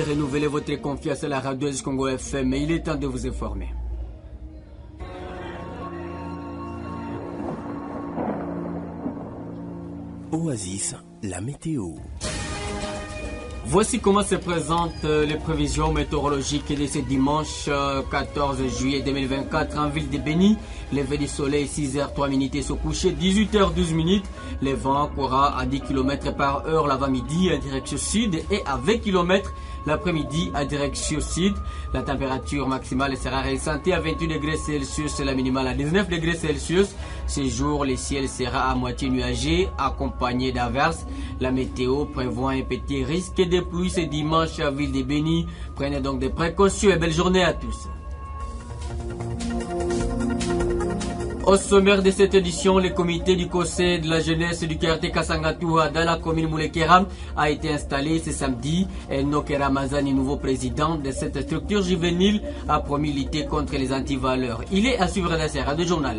renouveler votre confiance à la radio Oasis Congo FM, mais il est temps de vous informer. Oasis, la météo. Voici comment se présentent les prévisions météorologiques de ce dimanche 14 juillet 2024 en ville de Béni. Levé du soleil 6h03 et se coucher 18h12. Le vent courra à 10 km par heure l'avant-midi à direction sud et à 20 km l'après-midi à direction sud. La température maximale sera ressentie à 28 degrés Celsius et la minimale à 19 degrés Celsius. Ce jour, le ciel sera à moitié nuagé, accompagné d'averses. La météo prévoit un petit risque de pluie ce dimanche à ville de Béni. Prenez donc des précautions et belle journée à tous. Au sommaire de cette édition, le comité du conseil de la jeunesse du quartier Kasangatoua dans la commune Moulekera a été installé ce samedi. Enoch Ramazani, nouveau président de cette structure juvénile, a promis lutter contre les antivaleurs. Il est à suivre dans ces radios journal.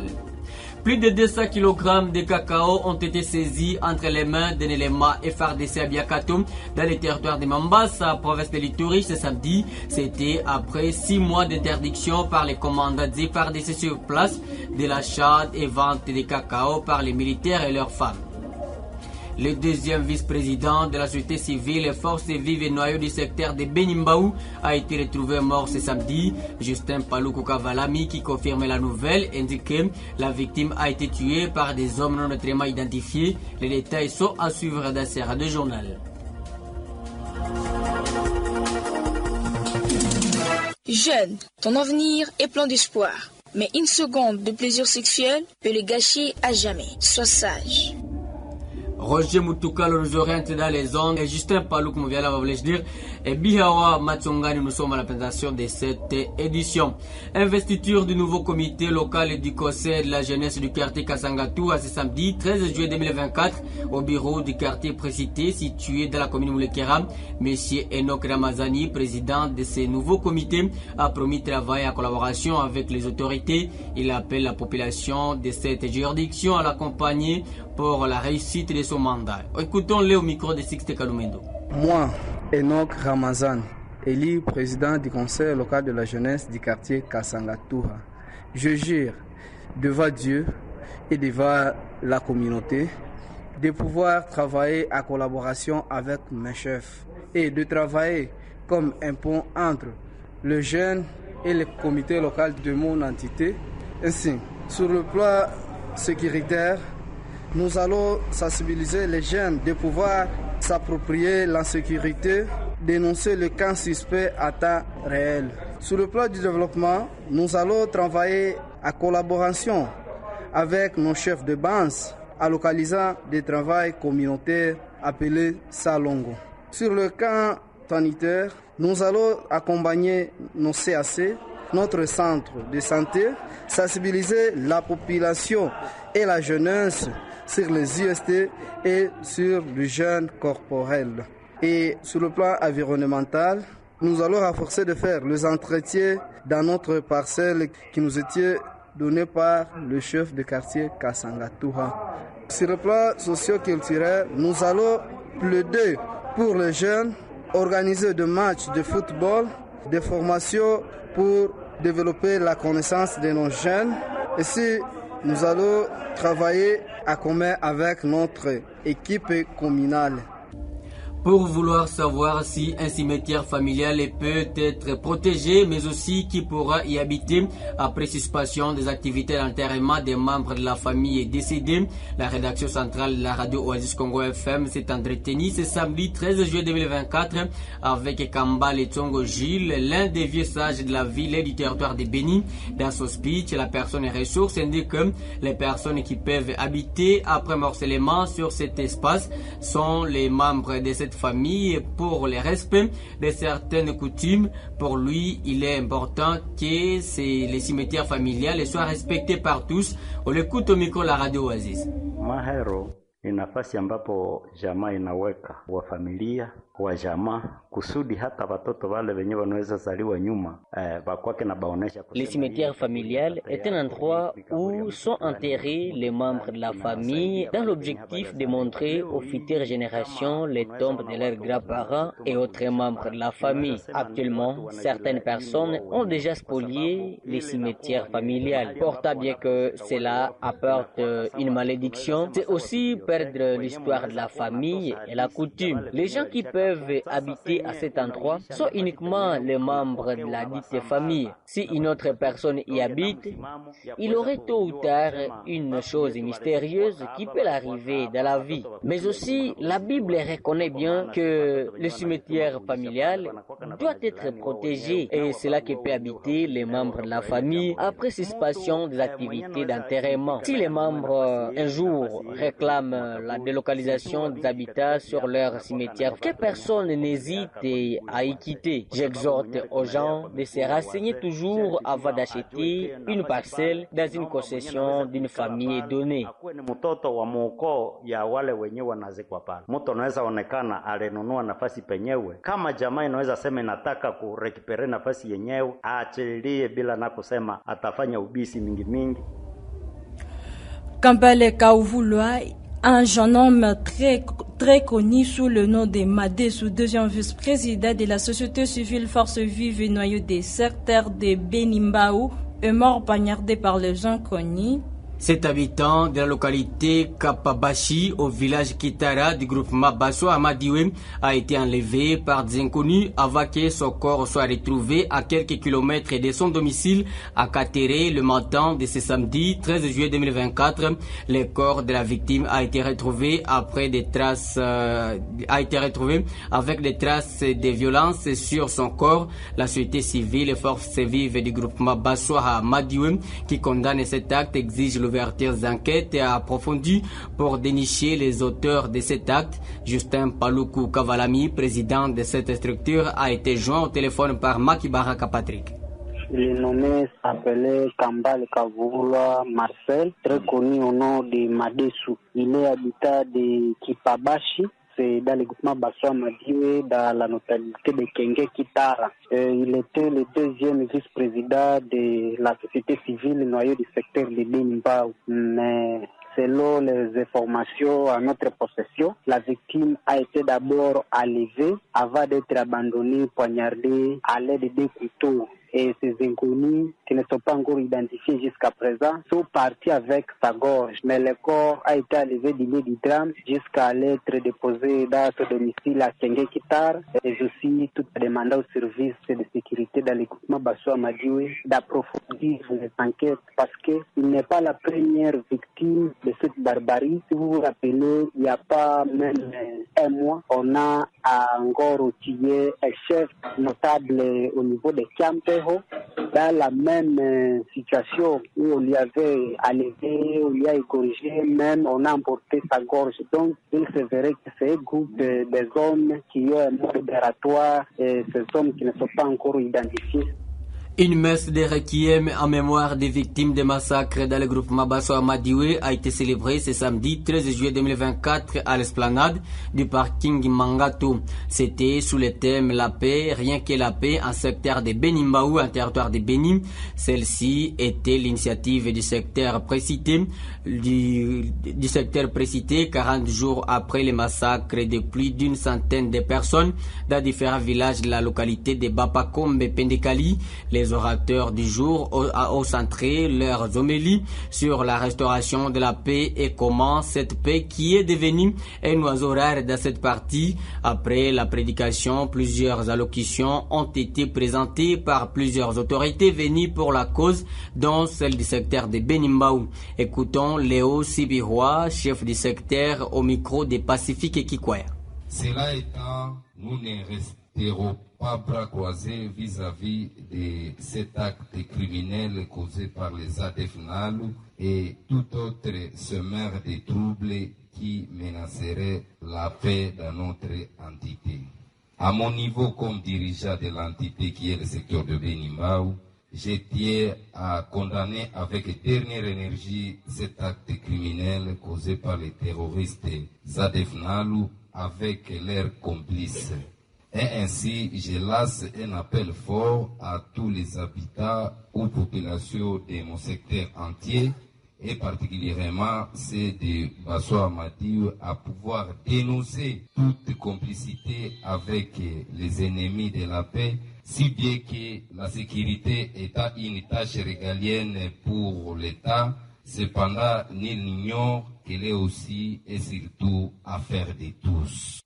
Plus de 200 kg de cacao ont été saisis entre les mains de Nelema et FARDC à Biakato dans le territoire de Mambasa, province de l'Ituri, ce samedi. C'était après 6 mois d'interdiction par les commandants des FARDC sur place de l'achat et vente de cacao par les militaires et leurs femmes. Le deuxième vice-président de la société civile et forces vives et noyaux du secteur de Benimbaou a été retrouvé mort ce samedi. Justin Paluku Kavalami, qui confirme la nouvelle, indique que la victime a été tuée par des hommes non notamment identifiés. Les détails sont à suivre dans ces radios journal. Jeune, ton avenir est plein d'espoir. Mais une seconde de plaisir sexuel peut le gâcher à jamais. Sois sage. Roger Moutouka nous oriente dans les ondes et Justin Palouk Mouviala va vous le dire et Bihawa Matsongani, nous sommes à la présentation de cette édition. Investiture du nouveau comité local du conseil de la jeunesse du quartier Kasangatou à ce samedi 13 juillet 2024 au bureau du quartier précité situé dans la commune Moulekera. Monsieur Enoch Ramazani, président de ce nouveau comité, a promis de travailler en collaboration avec les autorités. Il appelle la population de cette juridiction à l'accompagner pour la réussite de son mandat. Écoutons-le au micro de Sixte Kalumendo. Moi, Enoch Ramazan, élu président du conseil local de la jeunesse du quartier Kasangatoua, je jure devant Dieu et devant la communauté de pouvoir travailler en collaboration avec mes chefs et de travailler comme un pont entre le jeune et le comité local de mon entité. Ainsi, sur le plan sécuritaire, nous allons sensibiliser les jeunes de pouvoir s'approprier l'insécurité, dénoncer le cas suspect à temps réel. Sur le plan du développement, nous allons travailler en collaboration avec nos chefs de base en localisant des travaux communautaires appelés Salongo. Sur le camp sanitaire, nous allons accompagner nos CAC, notre centre de santé, sensibiliser la population et la jeunesse sur les UST et sur le jeûne corporel. Et sur le plan environnemental, nous allons renforcer de faire les entretiens dans notre parcelle qui nous était donnée par le chef de quartier Kasangatoua. Sur le plan socio-culturel, nous allons plaider pour les jeunes, organiser des matchs de football, des formations pour développer la connaissance de nos jeunes. Ici, nous allons travailler à commun avec notre équipe communale. Pour vouloir savoir si un cimetière familial peut être protégé, mais aussi qui pourra y habiter après suspension des activités d'enterrement des membres de la famille décédés, la rédaction centrale de la radio Oasis Congo FM s'est entretenue ce samedi 13 juillet 2024 avec Kamba Letongo Gilles, l'un des vieux sages de la ville et du territoire de Béni. Dans son speech, la personne ressource indique que les personnes qui peuvent habiter après morcellement sur cet espace sont les membres de cette famille pour le respect de certaines coutumes. Pour lui, il est important que les cimetières familiales soient respectés par tous. On l'écoute au micro la radio Oasis. Mahero ni nafasi ambapo jamaa inaweka wa familia wa jamaa kusudi hata watoto wale wenye wanaweza zaliwa nyuma bakwake na baonesha. Le cimetière familial est un endroit où sont enterrés les membres de la famille dans l'objectif de montrer aux futures générations les tombes de leurs grands-parents et autres membres de la famille. Actuellement, certaines personnes ont déjà spolié les cimetières familiales. Portant bien que cela apporte une malédiction, c'est aussi perdre l'histoire de la famille et la coutume. Les gens qui peuvent habiter à cet endroit sont uniquement les membres de la dite famille. Si une autre personne y habite, il aurait tôt ou tard une chose mystérieuse qui peut l'arriver dans la vie. Mais aussi, la Bible reconnaît bien que le cimetière familial doit être protégé et c'est là que peut habiter les membres de la famille après suspension des activités d'enterrement. Si les membres un jour réclament la délocalisation des habitats sur leur cimetière, que personne n'hésite à y quitter. J'exhorte aux gens de se renseigner toujours avant d'acheter une parcelle dans une concession d'une famille donnée. Mtoto wa muoko ya wale wenye wanazikwa pale, mtu anaweza onekana alinunua nafasi penyewe. Kama jamaa inaweza sema inataka kurekipere nafasi yenyewe, aachilie bila na kusema atafanya ubisi mingi. Kambale Kaouvouloa, un jeune homme très connu sous le nom de Madessou, deuxième vice-président de la société civile Force Vive et Noyau des secteurs de Benimbaou, est mort poignardé par les inconnus. Cet habitant de la localité Kapabashi au village Kitara du groupement Basso Amadiwe a été enlevé par des inconnus avant que son corps soit retrouvé à quelques kilomètres de son domicile à Kateré le matin de ce samedi 13 juillet 2024. Le corps de la victime a été retrouvé avec des traces de violence sur son corps. La société civile et forces vives du groupement Basso Amadiwe qui condamne cet acte exige l'ouverture d'enquêtes approfondies pour dénicher les auteurs de cet acte. Justin Paluku Kavalami, président de cette structure, a été joint au téléphone par Maki Baraka Patrick. Le nommé s'appelait Kambale Kaouvouloa Marcel, très connu au nom de Madessou. Il est habitant de Kipabashi. C'est dans le groupement Basso Amadiwe, dans la localité de Kenge Kitara. Il était le deuxième vice-président de la société civile noyau du secteur de Benimbaou. Mais selon les informations à notre possession, la victime a été d'abord enlevée avant d'être abandonnée, poignardée à l'aide de couteaux. Et ces inconnus qui ne sont pas encore identifiés jusqu'à présent sont partis avec sa gorge. Mais le corps a été enlevé du lieu du drame jusqu'à l'être déposé dans ce domicile à Kenge Kitar. Et aussi tout demandant aux services de sécurité dans l'équipement Basso Amadiwe d'approfondir les enquêtes parce qu'il n'est pas la première victime de cette barbarie. Si vous vous rappelez, il n'y a pas même un mois, on a encore tué un chef notable au niveau de Kiampeho dans la même situation où on lui avait enlevé, on lui a corrigé, même on a emporté sa gorge. Donc il se verrait que c'est un groupe des hommes qui ont un mode opératoire et ces hommes qui ne sont pas encore identifiés. Une messe de requiem en mémoire des victimes des massacres dans le groupement Basso Amadiwe a été célébrée ce samedi 13 juillet 2024 à l'esplanade du parking Mangato. C'était sous le thème La paix, rien que la paix en secteur de Benimbaou, en territoire de Bénin. Celle-ci était l'initiative du secteur précité, 40 jours après les massacres de plus d'une centaine de personnes dans différents villages de la localité de Bapakombe Pendekali. Les orateurs du jour ont centré leurs homélies sur la restauration de la paix et comment cette paix qui est devenue un oiseau rare dans cette partie. Après la prédication, plusieurs allocutions ont été présentées par plusieurs autorités venues pour la cause, dont celle du secteur de Benimbaou. Écoutons Léo Sibiroa, chef du secteur, au micro des Pacifiques et Kikwaya. Cela étant, nous ne resterons pas bras croisés vis-à-vis de cet acte criminel causé par les ADF-NALU et tout autre semeur de troubles qui menacerait la paix dans notre entité. À mon niveau comme dirigeant de l'entité qui est le secteur de Benimbaou, je tiens à condamner avec dernière énergie cet acte criminel causé par les terroristes ADF-NALU avec leurs complices. Et ainsi, je lance un appel fort à tous les habitants ou populations de mon secteur entier, et particulièrement ceux de Basso Amadiou, à pouvoir dénoncer toute complicité avec les ennemis de la paix, si bien que la sécurité est une tâche régalienne pour l'État. Cependant, nul n'ignore qu'elle est aussi et surtout affaire de tous.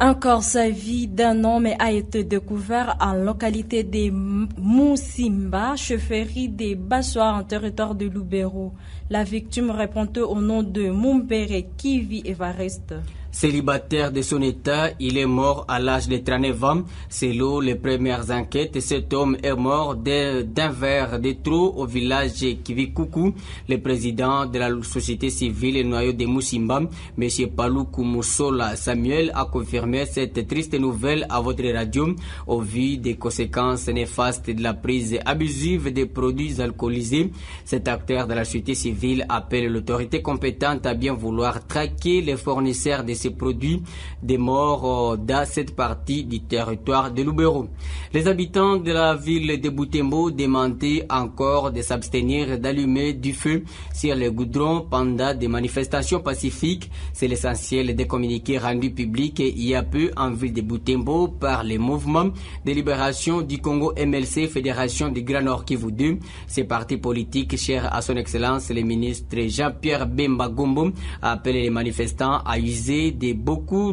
Encore sa vie d'un homme a été découvert en localité de Moussimba, chefferie des Bassois en territoire de Lubero. La victime répondait au nom de Mumbere Kivi Evariste. Célibataire de son état, il est mort à l'âge de 39 ans. Selon les premières enquêtes, cet homme est mort d'un verre de trop au village Kivikoukou. Le président de la société civile et noyau de Moussimba, M. Palou Koumousola Samuel, a confirmé cette triste nouvelle à votre radio au vu des conséquences néfastes de la prise abusive des produits alcoolisés. Cet acteur de la société civile appelle l'autorité compétente à bien vouloir traquer les fournisseurs de ces produits des morts dans cette partie du territoire de Lubero. Les habitants de la ville de Butembo demandaient encore de s'abstenir d'allumer du feu sur les goudrons pendant des manifestations pacifiques. C'est l'essentiel des communiqués rendus publics il y a peu en ville de Butembo par les mouvements de libération du Congo MLC, Fédération du Grand Nord Kivu 2. Ces partis politiques chers à son excellence le ministre Jean-Pierre Bemba Gombo a appelé les manifestants à user de beaucoup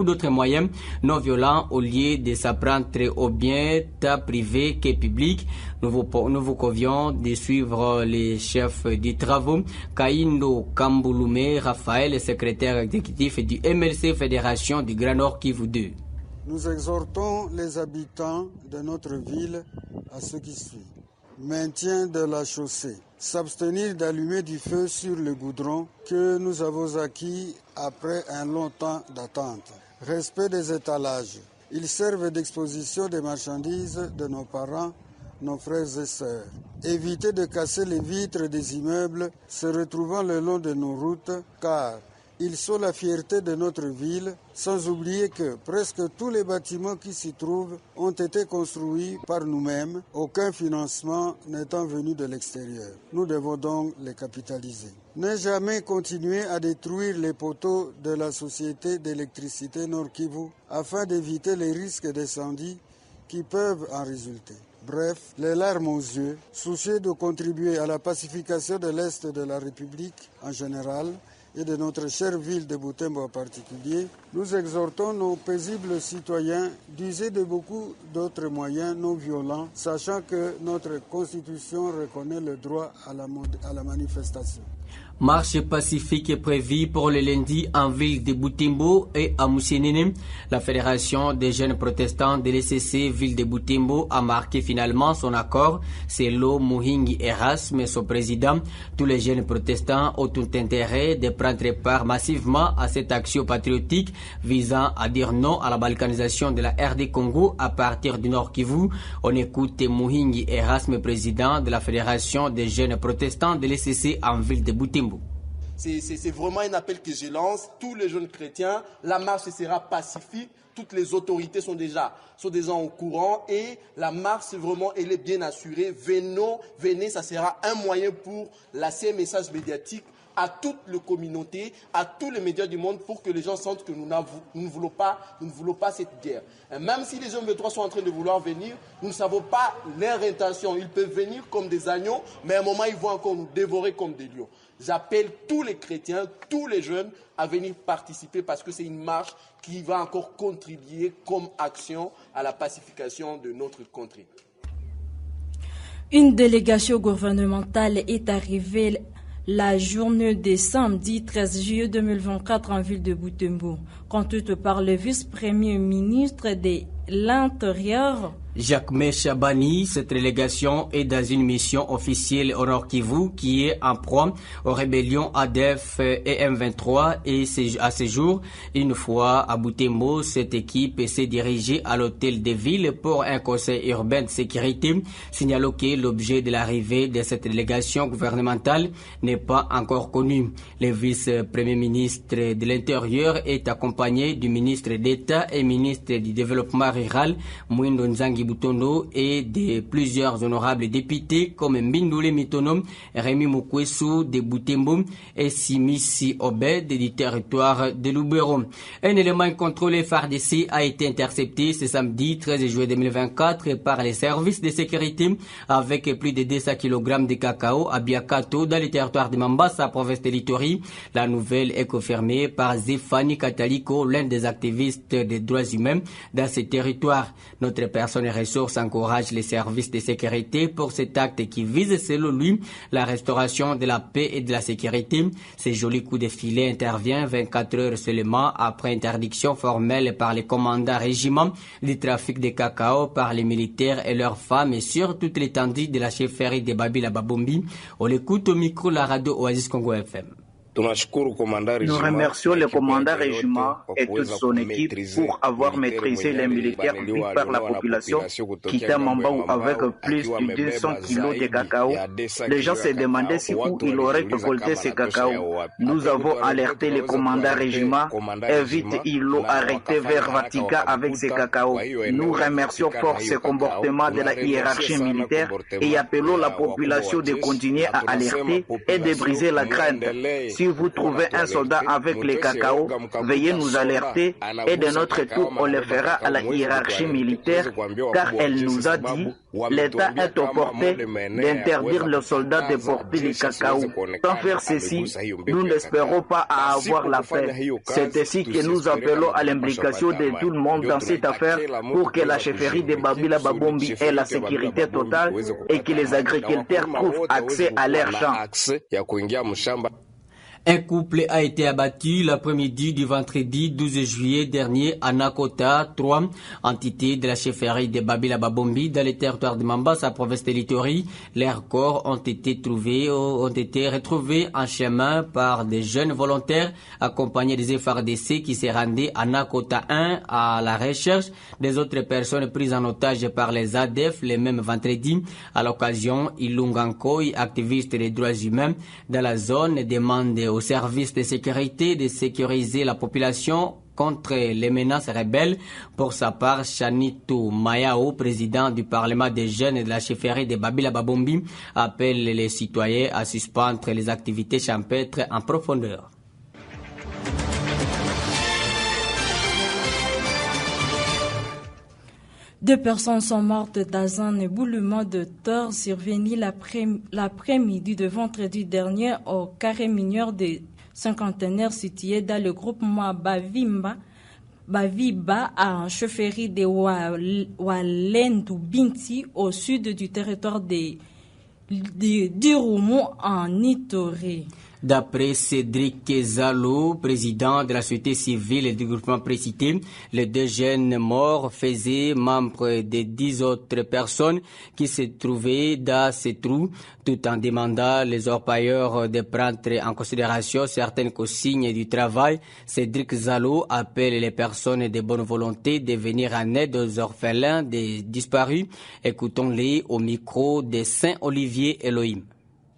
d'autres moyens non violents au lieu de s'apprendre aux biens tant privés que publics. Nous vous convions de suivre les chefs du travaux, Kaindo Kambouloumé Raphaël, secrétaire exécutif du MLC Fédération du Grand Nord Kivu 2. Nous exhortons les habitants de notre ville à ce qui suit. Maintien de la chaussée. S'abstenir d'allumer du feu sur le goudron que nous avons acquis après un long temps d'attente. Respect des étalages. Ils servent d'exposition des marchandises de nos parents, nos frères et sœurs. Éviter de casser les vitres des immeubles se retrouvant le long de nos routes, car ils sont la fierté de notre ville, sans oublier que presque tous les bâtiments qui s'y trouvent ont été construits par nous-mêmes, aucun financement n'étant venu de l'extérieur. Nous devons donc les capitaliser. Ne jamais continuer à détruire les poteaux de la société d'électricité Nord Kivu afin d'éviter les risques d'incendie qui peuvent en résulter. Bref, les larmes aux yeux, soucieux de contribuer à la pacification de l'Est de la République en général, et de notre chère ville de Butembo en particulier, nous exhortons nos paisibles citoyens d'user de beaucoup d'autres moyens non violents, sachant que notre Constitution reconnaît le droit à la manifestation. Marche pacifique est prévue pour le lundi en ville de Butembo et à Moussénéné. La Fédération des jeunes protestants de l'ECC ville de Butembo a marqué finalement son accord. C'est Lo Muhingi Erasme, son président. Tous les jeunes protestants ont tout intérêt de prendre part massivement à cette action patriotique visant à dire non à la balkanisation de la RD Congo à partir du Nord Kivu. On écoute Muhingi Erasme, président de la Fédération des jeunes protestants de l'ECC en ville de Butembo. C'est vraiment un appel que je lance. Tous les jeunes chrétiens, la marche sera pacifique. Toutes les autorités sont déjà au courant et la marche, vraiment, elle est bien assurée. Venez, ça sera un moyen pour lancer un message médiatique à toute la communauté, à tous les médias du monde pour que les gens sentent que nous ne voulons pas cette guerre. Et même si les hommes de droit sont en train de vouloir venir, nous ne savons pas leur intention. Ils peuvent venir comme des agneaux, mais à un moment, ils vont encore nous dévorer comme des lions. J'appelle tous les chrétiens, tous les jeunes à venir participer parce que c'est une marche qui va encore contribuer comme action à la pacification de notre contrée. Une délégation gouvernementale est arrivée la journée de samedi 13 juillet 2024 en ville de Butembo, conduite par le vice-premier ministre de l'Intérieur, Jacques Chabani, cette délégation est dans une mission officielle au Nord Kivu qui est en proie aux rébellions ADF et M23 et à ce jour, une fois à Butembo, cette équipe s'est dirigée à l'hôtel de ville pour un conseil urbain de sécurité, signalant que l'objet de l'arrivée de cette délégation gouvernementale n'est pas encore connu. Le vice-premier ministre de l'Intérieur est accompagné du ministre d'État et ministre du Développement rural, Mwindo Nzangi Butondo, et de plusieurs honorables députés comme Mbindule Mitonom, Rémi Mukwesu de Butembo et Simisi Obed du territoire de Lubero. Un élément contrôlé FARDC a été intercepté ce samedi 13 juillet 2024 par les services de sécurité avec plus de 200 kg de cacao à Biakato dans le territoire de Mambasa, province de l'Ituri. La nouvelle est confirmée par Zéphanie Kataliko, l'un des activistes des droits humains dans ce territoire. Notre personne et ressources encourage les services de sécurité pour cet acte qui vise, selon lui, la restauration de la paix et de la sécurité. Ce joli coup de filet intervient 24 heures seulement après interdiction formelle par les commandants régiments du trafic de cacao par les militaires et leurs femmes et sur toute l'étendue de la chefferie de Babila Babombi. On l'écoute au micro la radio Oasis Congo FM. Nous remercions le commandant régiment et toute son équipe pour avoir maîtrisé les militaires vus par la population quittant Mambaou avec plus de 200 kilos de cacao. Les gens se demandaient si où il aurait récolté ce cacao. Nous avons alerté le commandant régiment et vite ils l'ont arrêté vers Vatika avec ce cacao. Nous remercions fort ce comportement de la hiérarchie militaire et appelons la population de continuer à alerter et de briser la crainte. Si vous trouvez un soldat avec les cacao, veuillez nous alerter et de notre tour on le fera à la hiérarchie militaire car elle nous a dit l'État est au porté d'interdire les soldats de porter le cacao. Sans faire ceci, nous n'espérons pas avoir la paix. C'est ainsi que nous appelons à l'implication de tout le monde dans cette affaire pour que la chefferie de Babila Babombi ait la sécurité totale et que les agriculteurs trouvent accès à leurs champs. Un couple a été abattu l'après-midi du vendredi 12 juillet dernier à Nakota, 3 entités de la chefferie de Babila Babombi dans le territoire de Mambasa, province de l'Ituri. Leurs corps ont été retrouvés en chemin par des jeunes volontaires accompagnés des FARDC qui se rendaient à Nakota 1 à la recherche des autres personnes prises en otage par les ADF le même vendredi. À l'occasion, Ilungankoi, activiste des droits humains dans la zone, demande aux services de sécurité de sécuriser la population contre les menaces rebelles. Pour sa part, Chanitou Mayao, président du Parlement des jeunes et de la chefferie de Babila Babombi, appelle les citoyens à suspendre les activités champêtres en profondeur. Deux personnes sont mortes dans un éboulement de terre survenu l'après-midi de vendredi dernier au carré mineur des cinquantenaires situé dans le groupement Baviba à chefferie de Walendu Binti au sud du territoire de Dirumo en Ituri. D'après Cédric Zalo, président de la société civile et du groupement précité, les deux jeunes morts faisaient membre de 10 autres personnes qui se trouvaient dans ces trous, tout en demandant les orpailleurs de prendre en considération certaines consignes du travail. Cédric Zalo appelle les personnes de bonne volonté de venir en aide aux orphelins des disparus. Écoutons-les au micro de Saint-Olivier Elohim.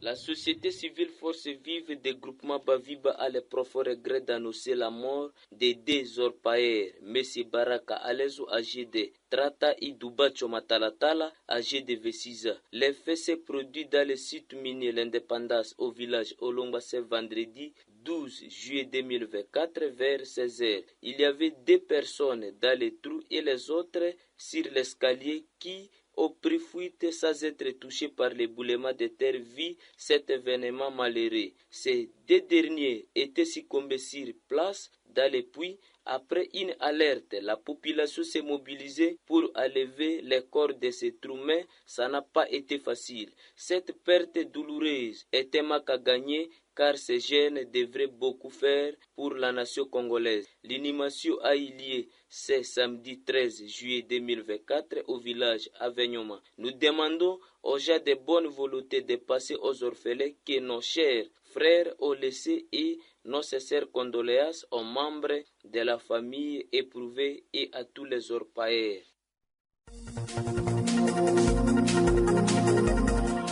La société civile Force Vive des groupements Baviba a le profond regret d'annoncer la mort des deux orpailleurs, M. Baraka Alezo, âgé de Trata Idubacho Matalatala, âgé de 26 ans. Les faits s'est produit dans le site minier L'Indépendance au village Olomba ce vendredi 12 juillet 2024 vers 16h. Il y avait 2 personnes dans les trous et les autres sur l'escalier qui ont pris fuite sans être touchés par l'éboulement de terre vit cet événement malheureux. Ces 2 derniers étaient succombés sur place dans les puits. Après une alerte, la population s'est mobilisée pour enlever les corps de ces trous, mais ça n'a pas été facile. Cette perte douloureuse est un manque à gagner car ces jeunes devraient beaucoup faire pour la nation congolaise. L'inhumation a eu lieu ce samedi 13 juillet 2024 au village Avenyoma. Nous demandons aux gens de bonne volonté de passer aux orphelins que nos chers frères ont laissés et nos sincères condoléances aux membres de la famille éprouvée et à tous les orpailleurs.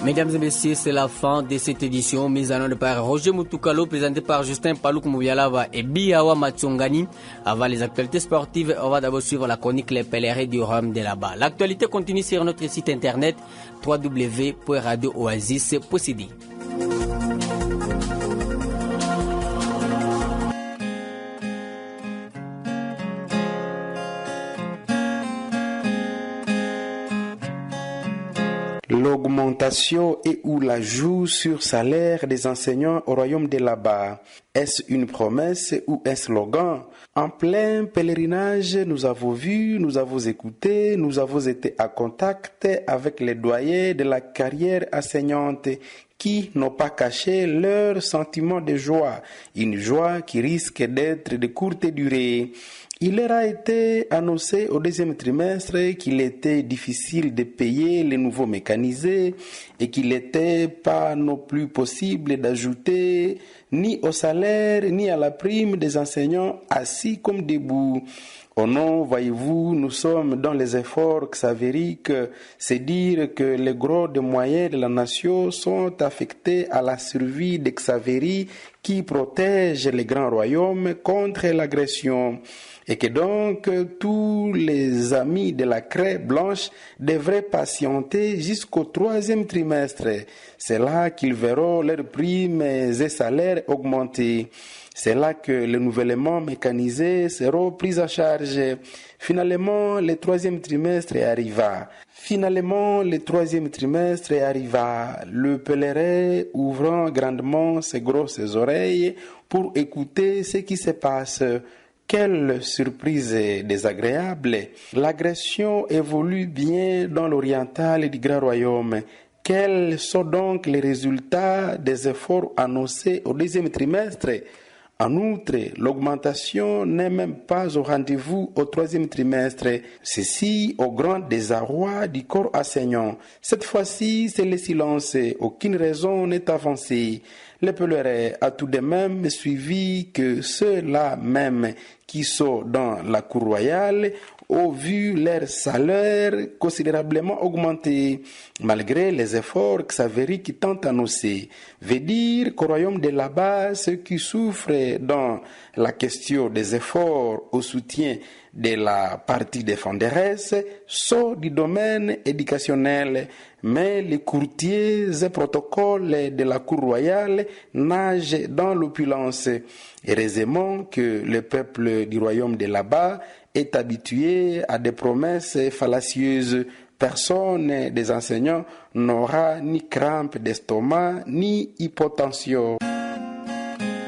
Mesdames et messieurs, c'est la fin de cette édition mise en œuvre par Roger Moutoukalo, présenté par Justin Palouk Moubialava et Biawa Matsongani. Avant les actualités sportives, on va d'abord suivre la chronique Les Pèlerins du Rhum de là-bas. L'actualité continue sur notre site internet www.radiooasis.cd. L'augmentation et ou l'ajout sur salaire des enseignants au royaume de là-bas. Est-ce une promesse ou un slogan? En plein pèlerinage, nous avons vu, nous avons écouté, nous avons été en contact avec les doyens de la carrière enseignante qui n'ont pas caché leur sentiment de joie, une joie qui risque d'être de courte durée. Il leur a été annoncé au deuxième trimestre qu'il était difficile de payer les nouveaux mécanisés et qu'il n'était pas non plus possible d'ajouter ni au salaire ni à la prime des enseignants assis comme debout. Oh non, voyez-vous, nous sommes dans les efforts xavériques, c'est dire que les gros des moyens de la nation sont affectés à la survie des Xavéries qui protègent les grands royaumes contre l'agression. Et que donc tous les amis de la craie blanche devraient patienter jusqu'au troisième trimestre. C'est là qu'ils verront leurs primes et salaires augmenter. C'est là que les nouvellements mécanisés seront pris en charge. Finalement, le troisième trimestre arriva. Le pèlerin ouvrant grandement ses grosses oreilles pour écouter ce qui se passe. Quelle surprise désagréable! L'agression évolue bien dans l'oriental du Grand Royaume. Quels sont donc les résultats des efforts annoncés au deuxième trimestre? En outre, l'augmentation n'est même pas au rendez-vous au troisième trimestre. Ceci au grand désarroi du corps enseignant. Cette fois-ci, c'est le silence. Aucune raison n'est avancée. Le pèlerin a tout de même suivi que ceux-là même qui sont dans la cour royale ont vu leur salaire considérablement augmenter, malgré les efforts xavériques tant annoncés. Veut dire qu'au royaume de là-bas, ceux qui souffrent dans la question des efforts au soutien de la partie défenderesse sont du domaine éducationnel, mais les courtiers et protocoles de la cour royale nagent dans l'opulence. Heureusement que le peuple du royaume de là-bas est habitué à des promesses fallacieuses. Personne des enseignants n'aura ni crampe d'estomac ni hypotension.